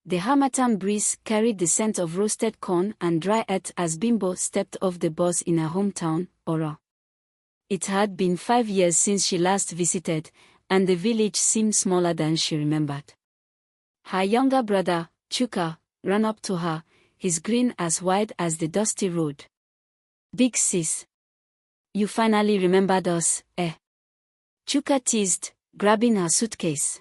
The harmattan breeze carried the scent of roasted corn and dry earth as Bimbo stepped off the bus in her hometown, Ora. It had been 5 years since she last visited, and the village seemed smaller than she remembered. Her younger brother, Chuka, ran up to her, his grin as wide as the dusty road. "Big sis. You finally remembered us, eh?" Chuka teased, grabbing her suitcase.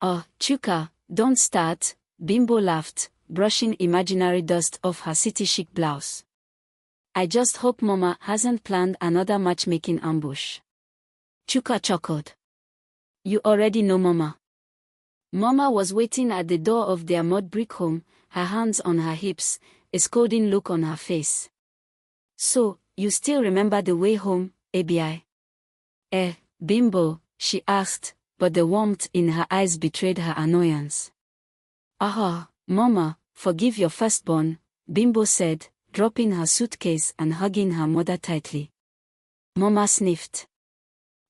"Oh, Chuka, don't start," Bimbo laughed, brushing imaginary dust off her city-chic blouse. "I just hope Mama hasn't planned another matchmaking ambush." Chuka chuckled. "You already know Mama." Mama was waiting at the door of their mud brick home, her hands on her hips, a scolding look on her face. "So, you still remember the way home, Ebere?" Bimbo," she asked, but the warmth in her eyes betrayed her annoyance. "Ah, Mama, forgive your firstborn," Bimbo said, dropping her suitcase and hugging her mother tightly. Mama sniffed.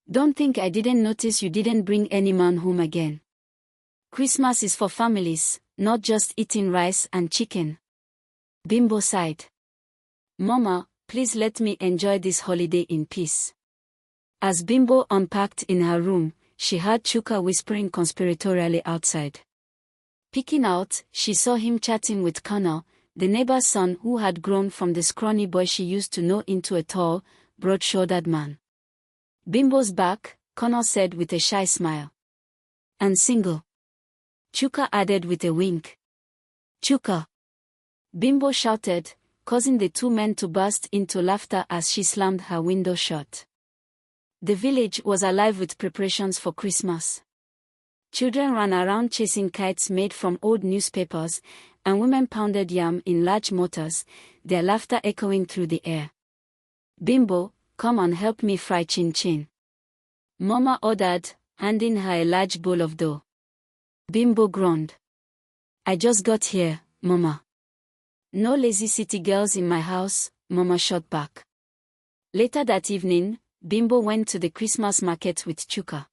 "Don't think I didn't notice you didn't bring any man home again. Christmas is for families, not just eating rice and chicken." Bimbo sighed. "Mama, please let me enjoy this holiday in peace." As Bimbo unpacked in her room, she heard Chuka whispering conspiratorially outside. Peeking out, she saw him chatting with Kunle, the neighbor's son who had grown from the scrawny boy she used to know into a tall, broad-shouldered man. "Bimbo's back," Kunle said with a shy smile. "And single," Chuka added with a wink. "Chuka!" Bimbo shouted, causing the two men to burst into laughter as she slammed her window shut. The village was alive with preparations for Christmas. Children ran around chasing kites made from old newspapers, and women pounded yam in large mortars, their laughter echoing through the air. "Bimbo, come and help me fry chin-chin," Mama ordered, handing her a large bowl of dough. Bimbo groaned. "I just got here, Mama." "No lazy city girls in my house," Mama shot back. Later that evening, Bimbo went to the Christmas market with Chuka.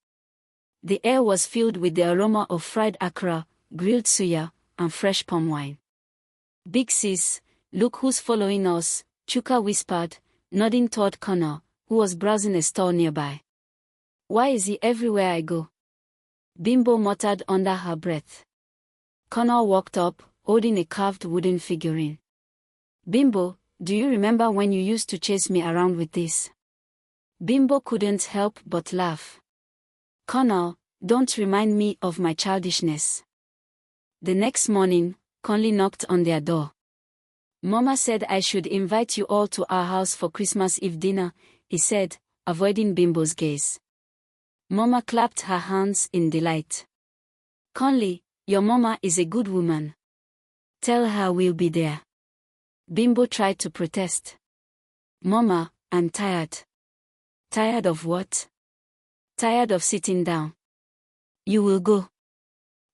The air was filled with the aroma of fried akra, grilled suya, and fresh palm wine. "Big sis, look who's following us," Chuka whispered, nodding toward Kunle, who was browsing a stall nearby. "Why is he everywhere I go?" Bimbo muttered under her breath. Kunle walked up, holding a carved wooden figurine. "Bimbo, do you remember when you used to chase me around with this?" Bimbo couldn't help but laugh. "Kunle, don't remind me of my childishness." The next morning, Kunle knocked on their door. "Mama said I should invite you all to our house for Christmas Eve dinner," he said, avoiding Bimbo's gaze. Mama clapped her hands in delight. "Kunle, your mama is a good woman. Tell her we'll be there." Bimbo tried to protest. "Mama, I'm tired." "Tired of what?" "Tired of sitting down." "You will go."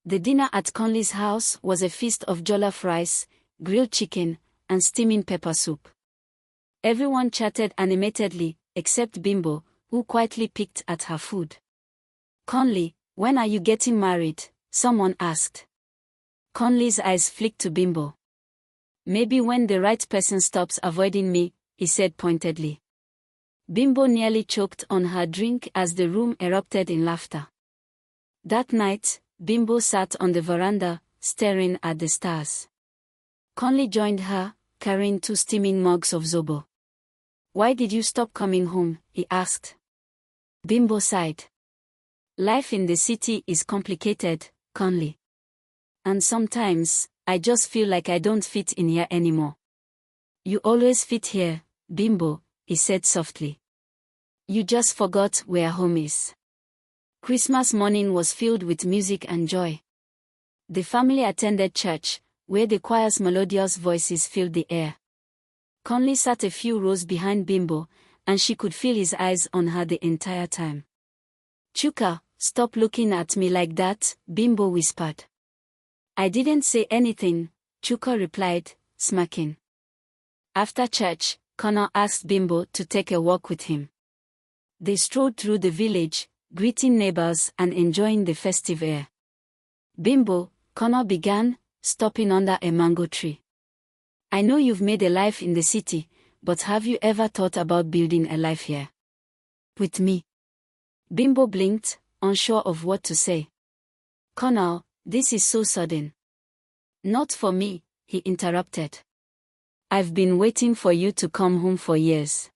The dinner at Kunle's house was a feast of jollof rice, grilled chicken, and steaming pepper soup. Everyone chatted animatedly, except Bimbo, who quietly picked at her food. "Kunle, when are you getting married?" someone asked. Kunle's eyes flicked to Bimbo. "Maybe when the right person stops avoiding me," he said pointedly. Bimbo nearly choked on her drink as the room erupted in laughter. That night, Bimbo sat on the veranda, staring at the stars. Kunle joined her, carrying 2 steaming mugs of zobo. "Why did you stop coming home?" he asked. Bimbo sighed. "Life in the city is complicated, Kunle. And sometimes, I just feel like I don't fit in here anymore." "You always fit here, Bimbo," he said softly. "You just forgot where home is." Christmas morning was filled with music and joy. The family attended church, where the choir's melodious voices filled the air. Kunle sat a few rows behind Bimbo, and she could feel his eyes on her the entire time. "Chuka, stop looking at me like that," Bimbo whispered. "I didn't say anything," Chuka replied, smirking. After church, Kunle asked Bimbo to take a walk with him. They strolled through the village, greeting neighbors and enjoying the festive air. "Bimbo," Kunle began, stopping under a mango tree. I know you've made a life in the city, but have you ever thought about building a life here? With me? Bimbo blinked, unsure of what to say. Kunle, this is so sudden. Not for me, he interrupted. I've been waiting for you to come home for years.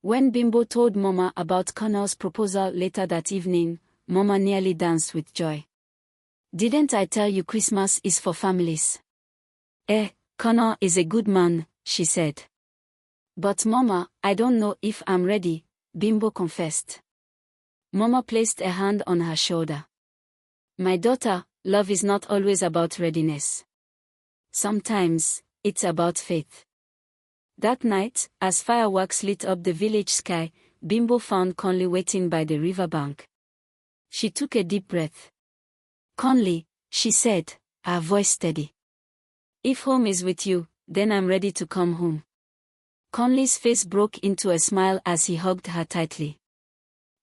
When Bimbo told Mama about Kunle's proposal later that evening, Mama nearly danced with joy. Didn't I tell you Christmas is for families? Kunle is a good man, she said. But Mama, I don't know if I'm ready, Bimbo confessed. Mama placed a hand on her shoulder. My daughter, love is not always about readiness. Sometimes, it's about faith. That night, as fireworks lit up the village sky, Bimbo found Kunle waiting by the riverbank. She took a deep breath. Kunle, she said, her voice steady. If home is with you, then I'm ready to come home. Kunle's face broke into a smile as he hugged her tightly.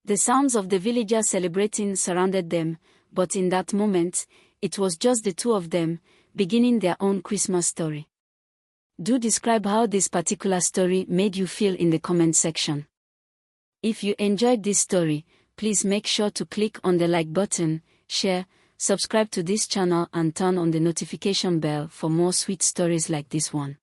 The sounds of the villagers celebrating surrounded them, but in that moment, it was just the two of them, beginning their own Christmas story. Do describe how this particular story made you feel in the comment section. If you enjoyed this story, please make sure to click on the like button, share, subscribe to this channel and turn on the notification bell for more sweet stories like this one.